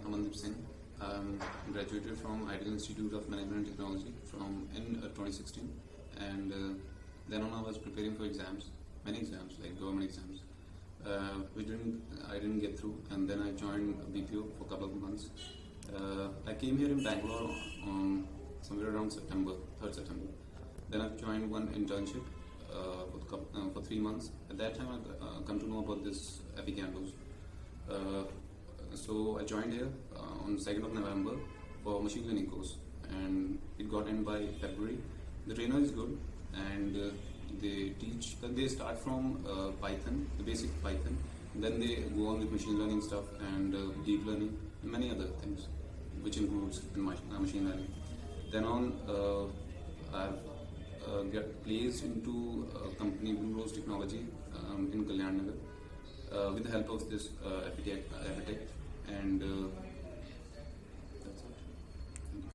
Amandeep. Graduated from Ideal Institute of Management and Technology in 2016, and then on I was preparing for exams, many exams like government exams, which I didn't get through, and then I joined BPO for a couple of months. I came here in Bangalore somewhere around September, 3rd September. Then I joined one internship for 3 months. At that time, I come to know about this Afitech. So I joined here on 2nd of November for machine learning course, and it got in by February. The trainer is good, and they start from Python, the basic Python, then they go on with machine learning stuff and deep learning and many other things, which includes machine learning. Then on, I've get placed into a company, Blue Rose Technology, in Kalyan Nagar, with the help of this Afitech.